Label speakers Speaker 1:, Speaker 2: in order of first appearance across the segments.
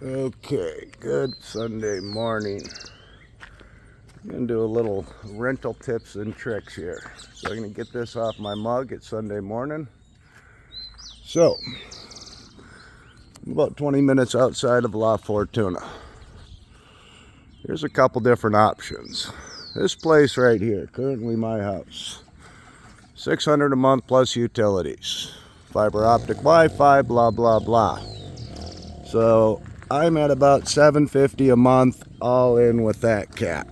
Speaker 1: Okay, good Sunday morning. I'm going to do a little rental tips and tricks here. So I'm going to get this off my mug. It's Sunday morning. So, I'm about 20 minutes outside of La Fortuna. Here's a couple different options. This place right here, currently my house. $600 a month plus utilities. Fiber optic Wi-Fi, blah, blah, blah. So, I'm at about $750 a month, all in with that cat.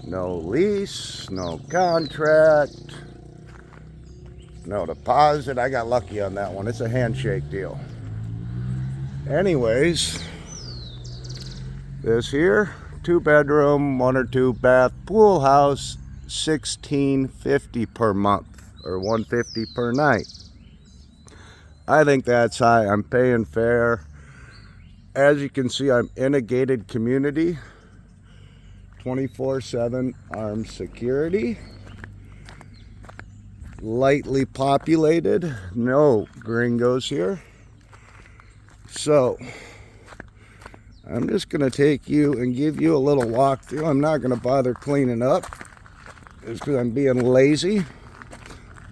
Speaker 1: No lease, no contract, no deposit. I got lucky on that one. It's a handshake deal. Anyways, this here, 2-bedroom, 1 or 2 bath pool house, $1,650 per month or $150 per night. I think that's high. I'm paying fair. As you can see, I'm in a gated community, 24/7 armed security, lightly populated, no gringos here. So I'm just going to take you and give you a little walkthrough. I'm not going to bother cleaning up just because I'm being lazy.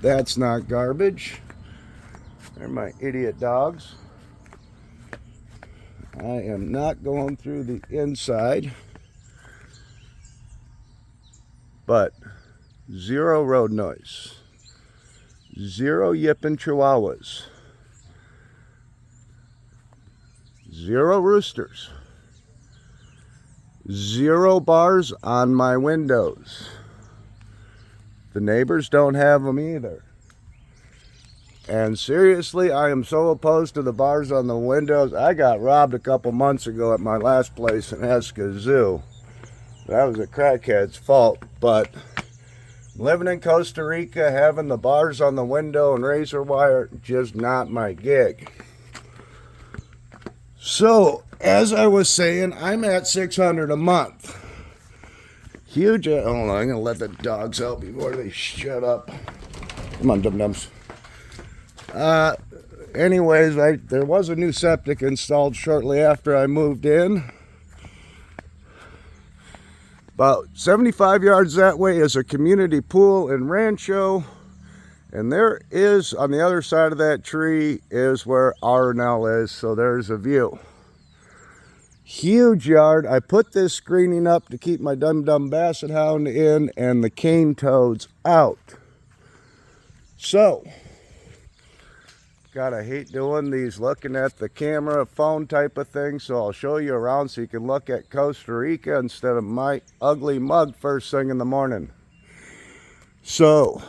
Speaker 1: That's not garbage. They're my idiot dogs. I am not going through the inside, but zero road noise, zero yipping chihuahuas, zero roosters, zero bars on my windows. The neighbors don't have them either. And seriously, I am so opposed to the bars on the windows. I got robbed a couple months ago at my last place in Escazú. That was a crackhead's fault, but living in Costa Rica, having the bars on the window and razor wire, just not my gig. So, as I was saying, I'm at $600 a month. Huge. Hold on, I'm gonna let the dogs out before they shut up. Come on, dum-dums. Anyways, there was a new septic installed shortly after I moved in. About 75 yards that way is a community pool and rancho. And there is, on the other side of that tree, is where R&L is, so there's a view. Huge yard. I put this screening up to keep my dum-dum basset hound in and the cane toads out. So, God, I hate doing these looking at the camera phone type of thing, so I'll show you around so you can look at Costa Rica instead of my ugly mug first thing in the morning. So,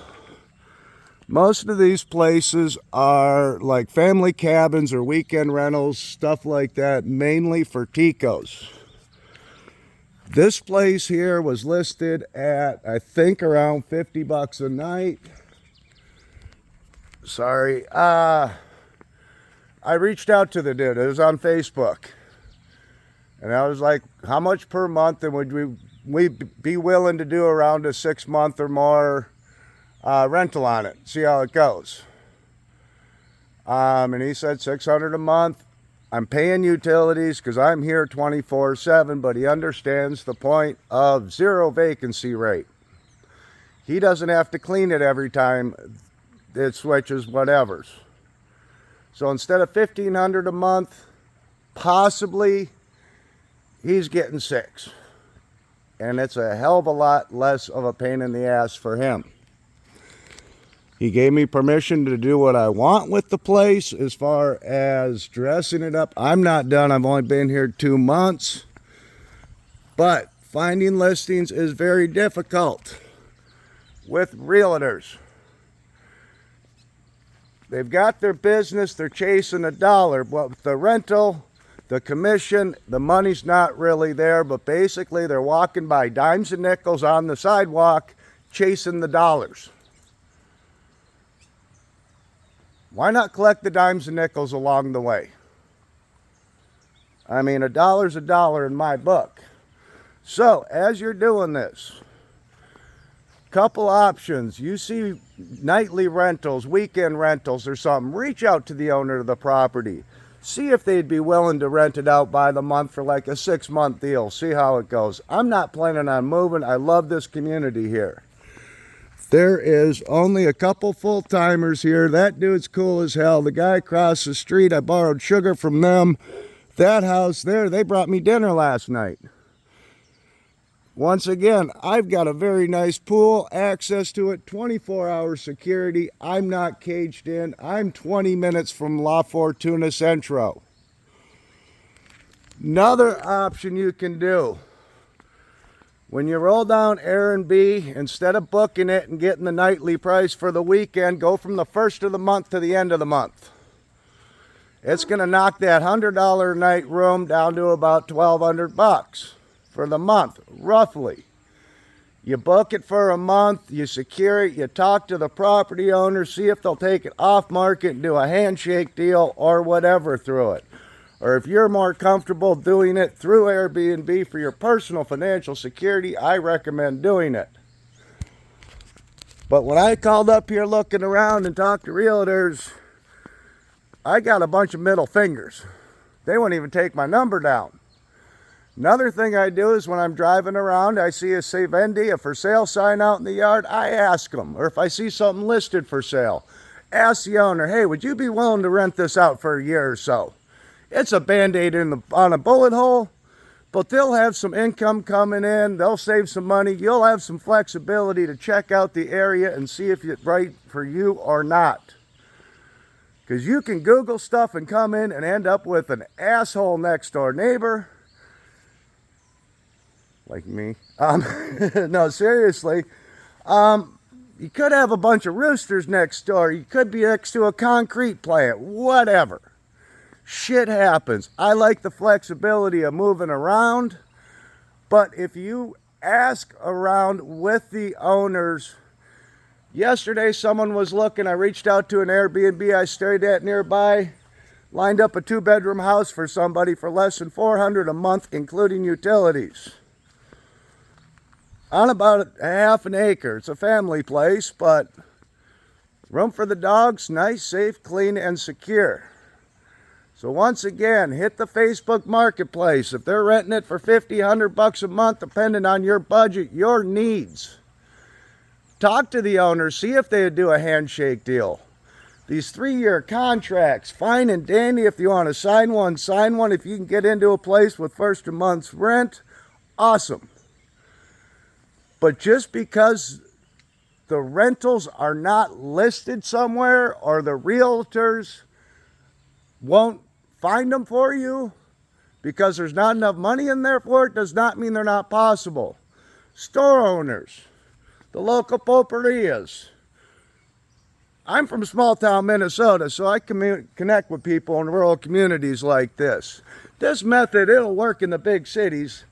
Speaker 1: most of these places are like family cabins or weekend rentals, stuff like that, mainly for ticos. This place here was listed at, I think, around 50 bucks a night. Sorry, I reached out to the dude. It was on Facebook, and I was like, how much per month, and would we be willing to do around a 6-month or more rental on it, see how it goes. And he said $600 a month. I'm paying utilities because I'm here 24/7, but he understands the point of zero vacancy rate. He doesn't have to clean it every time it switches whatevers. So instead of $1,500 a month, possibly he's getting $600. And it's a hell of a lot less of a pain in the ass for him. He gave me permission to do what I want with the place as far as dressing it up. I'm not done. I've only been here 2 months. But finding listings is very difficult with realtors. They've got their business, they're chasing a dollar, but with the rental, the commission, the money's not really there, but basically they're walking by dimes and nickels on the sidewalk, chasing the dollars. Why not collect the dimes and nickels along the way? I mean, a dollar's a dollar in my book. So, as you're doing this, couple options. You see nightly rentals, weekend rentals or something, reach out to the owner of the property. See if they'd be willing to rent it out by the month for like a 6-month deal. See how it goes. I'm not planning on moving. I love this community here. There is only a couple full-timers here. That dude's cool as hell. The guy across the street, I borrowed sugar from them. That house there, they brought me dinner last night. Once again, I've got a very nice pool, access to it, 24-hour security. I'm not caged in. I'm 20 minutes from La Fortuna Centro. Another option you can do, when you roll down Airbnb, instead of booking it and getting the nightly price for the weekend, go from the first of the month to the end of the month. It's going to knock that $100 a night room down to about $1,200 for the month, roughly. You book it for a month, you secure it, you talk to the property owner, see if they'll take it off market and do a handshake deal or whatever through it. Or if you're more comfortable doing it through Airbnb for your personal financial security, I recommend doing it. But when I called up here looking around and talked to realtors, I got a bunch of middle fingers. They wouldn't even take my number down. Another thing I do is when I'm driving around, I see a "Se Vende," a for sale sign out in the yard, I ask them. Or if I see something listed for sale, ask the owner, hey, would you be willing to rent this out for a year or so? It's a Band-Aid on a bullet hole, but they'll have some income coming in, they'll save some money, you'll have some flexibility to check out the area and see if it's right for you or not. Because you can Google stuff and come in and end up with an asshole next door neighbor, like me. No, seriously. You could have a bunch of roosters next door. You could be next to a concrete plant. Whatever. Shit happens. I like the flexibility of moving around. But if you ask around with the owners, yesterday someone was looking. I reached out to an Airbnb I stayed at nearby. Lined up a 2-bedroom house for somebody for less than $400 a month, including utilities. On about a half an acre. It's a family place, but room for the dogs, nice, safe, clean, and secure. So once again, hit the Facebook Marketplace. If they're renting it for $50, $100 a month, depending on your budget, your needs, talk to the owner, see if they would do a handshake deal. These 3-year contracts, fine and dandy. If you want to sign one, sign one. If you can get into a place with first a month's rent, awesome. But just because the rentals are not listed somewhere or the realtors won't find them for you because there's not enough money in there for it, does not mean they're not possible. Store owners, the local pulperias. I'm from small town Minnesota, so I connect with people in rural communities like this. This method, it'll work in the big cities.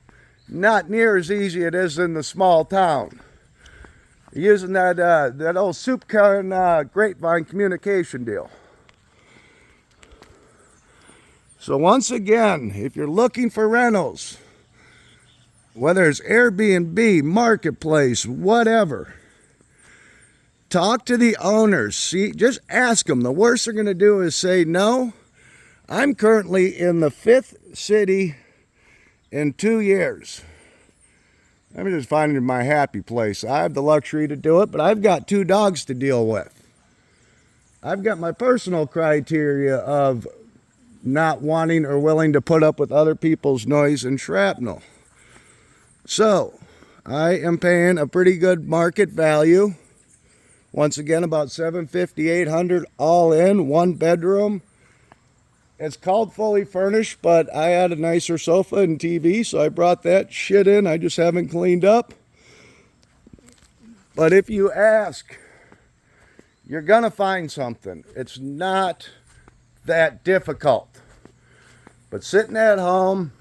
Speaker 1: Not near as easy it is in the small town. Using that old soup can grapevine communication deal. So once again, if you're looking for rentals, whether it's Airbnb, Marketplace, whatever, talk to the owners. See, just ask them. The worst they're going to do is say no. I'm currently in the 5th city in 2 years. I'm just finding my happy place. I have the luxury to do it, but I've got 2 dogs to deal with. I've got my personal criteria of not wanting or willing to put up with other people's noise and shrapnel. So, I am paying a pretty good market value. Once again, about $750, $800 all in, 1 bedroom. It's called fully furnished, but I had a nicer sofa and TV, so I brought that shit in. I just haven't cleaned up. But if you ask, you're going to find something. It's not that difficult. But sitting at home,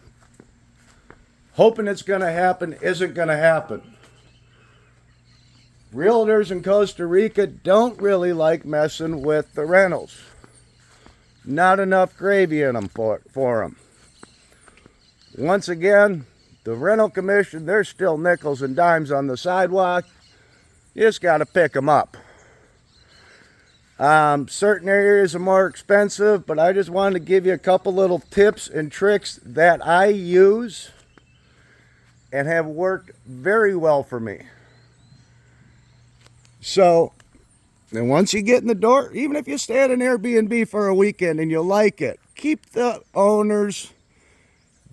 Speaker 1: hoping it's going to happen, isn't going to happen. Realtors in Costa Rica don't really like messing with the rentals. Not enough gravy in them for them. Once again, the rental commission, they're still nickels and dimes on the sidewalk. You just got to pick them up. Certain areas are more expensive, but I just wanted to give you a couple little tips and tricks that I use and have worked very well for me. So, and once you get in the door, even if you stay at an Airbnb for a weekend and you like it, keep the owner's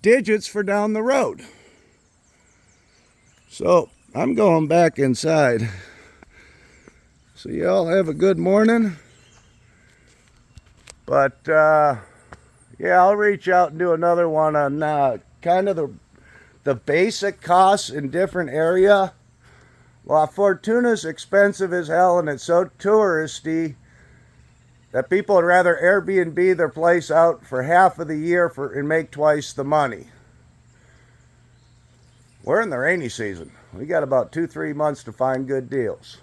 Speaker 1: digits for down the road. So, I'm going back inside. So you all have a good morning. But, yeah, I'll reach out and do another one on kind of the basic costs in different area. Well, Fortuna's expensive as hell and it's so touristy that people would rather Airbnb their place out for half of the year and make twice the money. We're in the rainy season. We got about 2-3 months to find good deals.